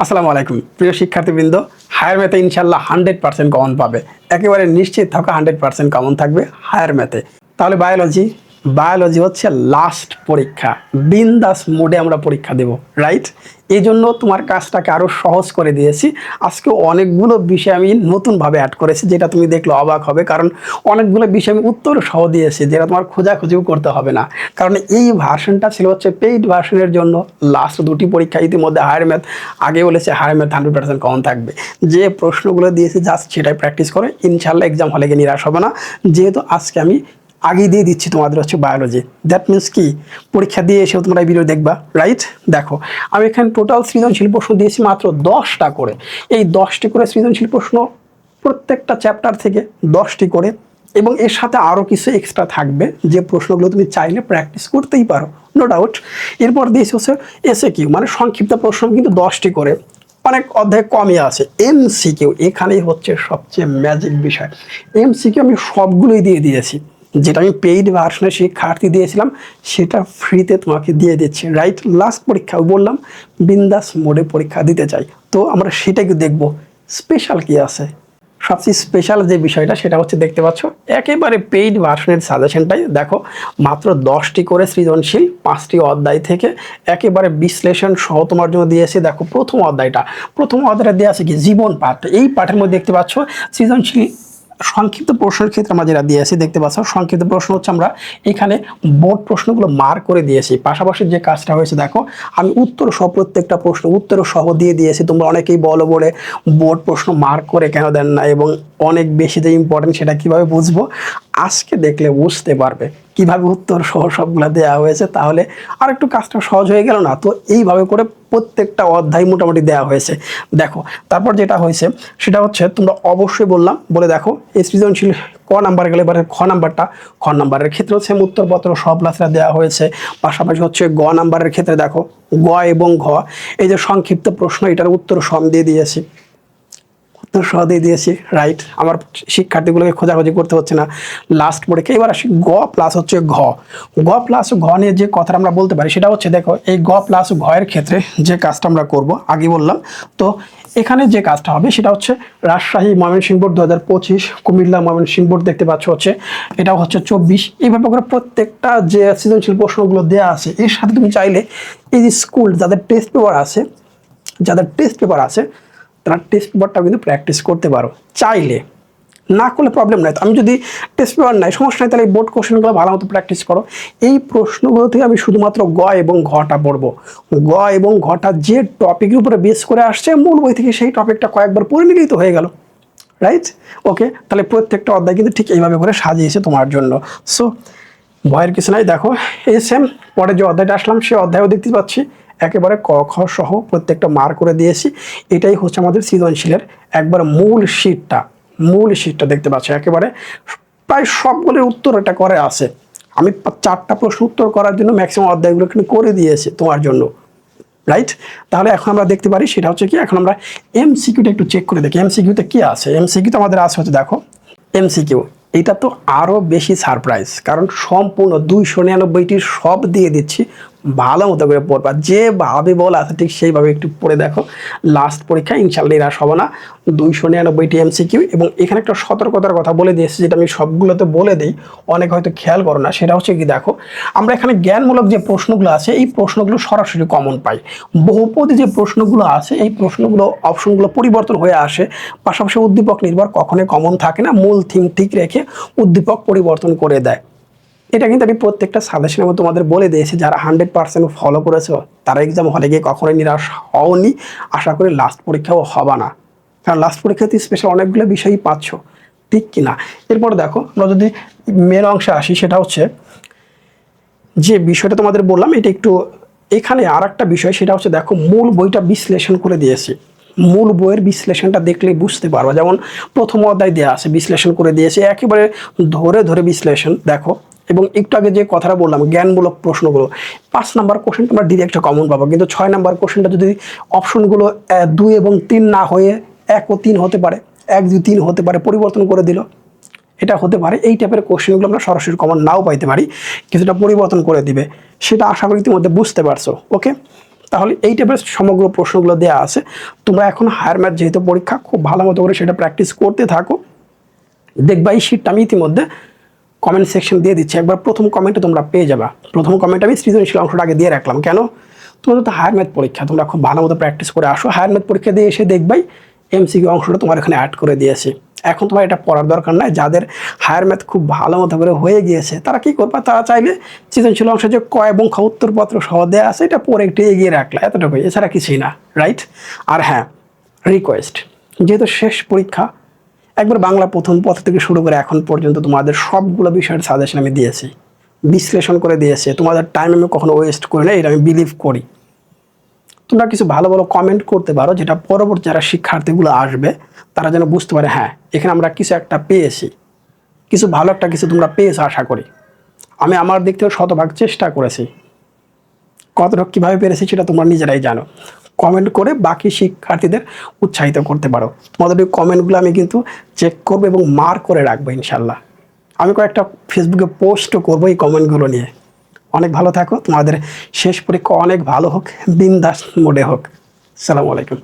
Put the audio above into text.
আসসালামু আলাইকুম প্রিয় শিক্ষার্থীবৃন্দ। হায়ার ম্যাথে ইনশাল্লাহ 100% কমন পাবে, একেবারে নিশ্চিত থাকা 100% কমন থাকবে হায়ার ম্যাথে। তাহলে বায়োলজি হচ্ছে লাস্ট পরীক্ষা, বিন্দাস মোডে আমরা পরীক্ষা দেব, রাইট? এই জন্য তোমার কাজটাকে আরও সহজ করে দিয়েছি। আজকে অনেকগুলো বিষয় আমি নতুনভাবে অ্যাড করেছি, যেটা তুমি দেখলে অবাক হবে, কারণ অনেকগুলো বিষয় আমি উত্তর সহ দিয়েছি, যেটা তোমার খোঁজাখুঁজিও করতে হবে না। কারণ এই ভার্সনটা ছিল হচ্ছে পেইড ভার্সনের জন্য। লাস্ট দুটি পরীক্ষা ইতিমধ্যে হায়ার ম্যাথ, আগে বলেছে হায়ার ম্যাথ 100% কমন থাকবে। যে প্রশ্নগুলো দিয়েছি জাস্ট সেটাই প্র্যাকটিস করে, ইনশাল্লাহ এক্সাম হলে গিয়ে নিরাশ হবে না। যেহেতু আজকে আমি আগে দিয়ে দিচ্ছি তোমাদের হচ্ছে বায়োলজি, দ্যাট মিনস কি পরীক্ষা দিয়ে এসেও তোমরা এই ভিডিও দেখবা, রাইট? দেখো, আমি এখানে টোটাল সৃজনশীল প্রশ্ন দিয়েছি মাত্র 10টা করে। এই 10টি করে সৃজনশীল প্রশ্ন, প্রত্যেকটা চ্যাপ্টার থেকে 10টি করে, এবং এর সাথে আরও কিছু এক্সট্রা থাকবে যে প্রশ্নগুলো তুমি চাইলে প্র্যাকটিস করতেই পারো, নো ডাউট। এরপর দিয়েছি হচ্ছে এসএকিউ, মানে সংক্ষিপ্ত প্রশ্ন, কিন্তু 10টি করে, অনেক অধ্যায় কমই আছে। এমসিকিউ এখানেই হচ্ছে সবচেয়ে ম্যাজিক বিষয়। এমসিকিউ আমি সবগুলোই দিয়ে দিয়েছি, যেটা আমি পেইড ভার্সনের শিক্ষার্থী দিয়েছিলাম সেটা ফ্রিতে তোমাকে দিয়ে দিচ্ছি, রাইট? লাস্ট পরীক্ষাও বললাম বিন্দাস মোডে পরীক্ষা দিতে চাই, তো আমরা সেটাকে দেখব স্পেশাল কি আছে। সবচেয়ে স্পেশাল যে বিষয়টা সেটা হচ্ছে, দেখতে পাচ্ছ একেবারে পেইড ভার্সনের সাজেশনটাই দেখো, মাত্র 10টি করে সৃজনশীল 5টি অধ্যায় থেকে একেবারে বিশ্লেষণ সহ তোমার জন্য দিয়েছে। দেখো প্রথম অধ্যায়টা দেওয়া আছে কি জীবন পাঠ। এই পাঠের মধ্যে দেখতে পাচ্ছ সৃজনশীল সংক্ষিপ্ত প্রশ্নের ক্ষেত্রে আমরা যেটা দিয়েছি, দেখতে পাচ্ছ সংক্ষিপ্ত প্রশ্ন হচ্ছে আমরা এখানে বোর্ড প্রশ্নগুলো মার্ক করে দিয়েছি। পাশাপাশি যে কাজটা হয়েছে দেখো, আমি উত্তর সহ প্রত্যেকটা প্রশ্ন উত্তর সহ দিয়ে দিয়েছি। তোমরা অনেকেই বলো বলে বোর্ড প্রশ্ন মার্ক করে কেন দেন না, এবং অনেক বেশি যে ইম্পর্টেন্ট সেটা কিভাবে বুঝবো, আজকে দেখলে বুঝতে পারবে কিভাবে উত্তর সহ সবগুলো দেওয়া হয়েছে। তাহলে আর একটু কাজটা সহজ হয়ে গেল না? তো এইভাবে করে প্রত্যেকটা অধ্যায় মোটামুটি দেওয়া হয়েছে। দেখো তারপর যেটা হয়েছে সেটা হচ্ছে, তোমরা অবশ্যই বলে দেখো এই সৃজনশীল ক নাম্বার গেলে এবারে খ নাম্বারের ক্ষেত্রে হচ্ছে উত্তরপত্র সব ক্লাসরা দেওয়া হয়েছে। পাশাপাশি হচ্ছে গ নাম্বারের ক্ষেত্রে দেখো গ এবং ঘ, এই যে সংক্ষিপ্ত প্রশ্ন, এটার উত্তর সব দিয়ে দিয়েছি, রাইট? আমার শিক্ষার্থীগুলোকে খোঁজাখুঁজি করতে হচ্ছে না লাস্ট পরীক্ষা। এবার আসি গ প্লাস হচ্ছে ঘ নিয়ে যে কথাটা আমরা বলতে পারি সেটা হচ্ছে, দেখো এই গ প্লাস ঘ এর ক্ষেত্রে যে কাজটা আমরা করব আগে বললাম, তো এখানে যে কাজটা হবে সেটা হচ্ছে রাজশাহী ময়মনসিংহ বোর্ড 2025, কুমিল্লা ময়মনসিংহ বোর্ড দেখতে পাচ্ছ হচ্ছে এটাও হচ্ছে 24। এইভাবে করে প্রত্যেকটা যে সৃজনশীল প্রশ্নগুলো দেওয়া আছে, এর সাথে তুমি চাইলে এই যে স্কুল যাদের টেস্ট পেপার আছে তারা টেস্ট পেপারটা কিন্তু প্র্যাকটিস করতে পারো, চাইলে। না করলে প্রবলেম নাই। আমি যদি টেস্ট পেপার নাই সমস্যা নাই, তাহলে এই বোর্ড কোশ্চেনগুলো ভালো মতো প্র্যাকটিস করো। এই প্রশ্নগুলো থেকে আমি শুধুমাত্র গ এবং ঘটা পড়বো। গ এবং ঘটা যে টপিকের উপরে বেস করে আসছে মূল বই থেকে, সেই টপিকটা কয়েকবার পড়ে নিলেই তো হয়ে গেল, রাইট? ওকে, তাহলে প্রত্যেকটা অধ্যায় কিন্তু ঠিক এইভাবে করে সাজিয়েছে তোমার জন্য। সো ভয়ের কিছু নাই। দেখো এই সেম পরে যে অধ্যায়টা আসলাম সেই অধ্যায়ও দেখতে পাচ্ছি একেবারে ক খ সহ প্রত্যেকটা মার্ক করে দিয়েছি। এটাই হচ্ছে আমাদের সৃজনশীলের একবার মূল শিটটা দেখতে পাচ্ছি, একেবারে প্রায় সবগুলোর উত্তর এটা করে আছে। আমি 4টা প্রশ্ন উত্তর করার জন্য ম্যাক্সিমাম অধ্যায়গুলো কিন্তু করে দিয়েছি তোমার জন্য, রাইট? তাহলে এখন আমরা দেখতে পারি সেটা হচ্ছে কি, এখন আমরা এমসিকিউটা একটু চেক করে দেখি এমসিকিউতে কি আছে। এমসিকিউতে আমাদের আছে হচ্ছে, দেখো এমসিকিউ এটা তো আরও বেশি সারপ্রাইজ, কারণ সম্পূর্ণ 299টি সব দিয়ে দিচ্ছি, ভালো মতো করে পড়বা। যেভাবে বলা আছে ঠিক সেইভাবে একটু পড়ে দেখো, লাস্ট পরীক্ষা ইনশাল্লাহ নিরাশ হবে না। 299টি এমসিকিউ, এবং এখানে একটা সতর্কতার কথা বলে দিয়েছি, যেটা আমি সবগুলোতে বলে দিই, অনেক হয়তো খেয়াল করো না। সেটা হচ্ছে কি, দেখো আমরা এখানে জ্ঞানমূলক যে প্রশ্নগুলো আছে এই প্রশ্নগুলো সরাসরি কমন পাই। বহুপদী যে প্রশ্নগুলো আছে এই প্রশ্নগুলো অপশনগুলো পরিবর্তন হয়ে আসে, পাশাপাশি উদ্দীপক নির্ভর কখনোই কমন থাকে না, মূল থিম ঠিক রেখে উদ্দীপক পরিবর্তন করে দেয়। এটা কিন্তু আমি প্রত্যেকটা সাজেশনের মধ্যে তোমাদের বলে দিয়েছি। যারা 100% ফলো করেছো তারা এক্সাম হলে গিয়ে কখনোই নিরাশ হওনি, আশা করি লাস্ট পরীক্ষাও হবে না, কারণ লাস্ট পরীক্ষাতে স্পেশাল অনেকগুলো বিষয়ই পাচ্ছ, ঠিক কিনা? এরপর দেখো আমরা যদি মেন অংশে আসি, সেটা হচ্ছে যে বিষয়টা তোমাদের বললাম, এটা একটু এখানে আর একটা বিষয়, সেটা হচ্ছে দেখো মূল বইটা বিশ্লেষণ করে দিয়েছি। মূল বইয়ের বিশ্লেষণটা দেখলেই বুঝতে পারবো। যেমন প্রথম অধ্যায় দেওয়া আছে, বিশ্লেষণ করে দিয়েছে একেবারে ধরে বিশ্লেষণ দেখো। এবং একটু আগে যে কথাটা বললাম জ্ঞানমূলক প্রশ্নগুলো, 5 নাম্বার কোশ্চেন তোমরা ডিরেক্ট কমন পাবো, কিন্তু 6 নাম্বার কোশ্চেনটা যদি অপশনগুলো 2 এবং 3 না হয়ে 1 ও 3 হতে পারে, 1 2 3 হতে পারে, পরিবর্তন করে দিল, এটা হতে পারে। এই টাইপের কোশ্চেনগুলো আমরা সরাসরি কমন নাও পাইতে পারি, কিছুটা পরিবর্তন করে দিবে, সেটা আশা করি ইতিমধ্যে বুঝতে পারছো। ওকে, তাহলে এই টাইপের সমগ্র প্রশ্নগুলো দেওয়া আছে। তোমরা এখন হায়ার ম্যাথ যেহেতু পরীক্ষা, খুব ভালো মতো করে সেটা প্র্যাকটিস করতে থাকো। দেখবা এই শীটটা আমি ইতিমধ্যে কমেন্ট সেকশন দিয়ে দিচ্ছি, একবার প্রথম কমেন্টে তোমরা পেয়ে যাবা। প্রথম কমেন্ট আমি সৃজনশীল অংশটা আগে দিয়ে রাখলাম, কেন? তোমাদের তো হায়ার ম্যাথ পরীক্ষা, তোমরা খুব ভালো মতো প্র্যাকটিস করে আসো। হায়ার ম্যাথ পরীক্ষা দিয়ে এসে দেখবাই এমসিকিউ অংশটা তোমার এখানে অ্যাড করে দিয়েছি। এখন তোমার এটা পড়ার দরকার নাই। যাদের হায়ার ম্যাথ খুব ভালো মতো করে হয়ে গিয়েছে তারা কি করবা, তারা চাইলে সৃজনশীল অংশ যে ক এবং খ উত্তরপত্র সহ দেওয়া আছে এটা পরে একটু এগিয়ে রাখলা, এতটুকুই, এছাড়া কিছুই না, রাইট? আর হ্যাঁ, রিকোয়েস্ট, যেহেতু শেষ পরীক্ষা, একবার বাংলা প্রথম পত্র থেকে শুরু করে এখন পর্যন্ত তোমাদের সবগুলো বিষয়ের সাজেশন আমি দিয়েছি, বিশ্লেষণ করে দিয়েছি। তোমাদের টাইম আমি কখনো ওয়েস্ট করি না, এটা আমি বিলিভ করি। তোমরা কিছু ভালো ভালো কমেন্ট করতে পারো, যেটা পরবর্তী যারা শিক্ষার্থীগুলো আসবে তারা যেন বুঝতে পারে হ্যাঁ এখানে আমরা কিছু একটা পেয়েছি, কিছু ভালো একটা কিছু তোমরা পেয়েছো আশা করি। আমি আমার দিক থেকে শতভাগ চেষ্টা করেছি, কতটুকু কীভাবে পেরেছি সেটা তোমরা নিজেরাই জানো। কমেন্ট করে বাকি শিক্ষার্থীদের উৎসাহিত করতে পারো। তোমাদের ওই কমেন্টগুলো আমি কিন্তু চেক করবো এবং মার্ক করে রাখবো ইনশাল্লাহ। আমি কয়েকটা ফেসবুকে পোস্টও করবো এই কমেন্টগুলো নিয়ে। অনেক ভালো থাকো, তোমাদের শেষ পরীক্ষা অনেক ভালো হোক, বিন্দাস মোডে হোক। আসসালামু আলাইকুম।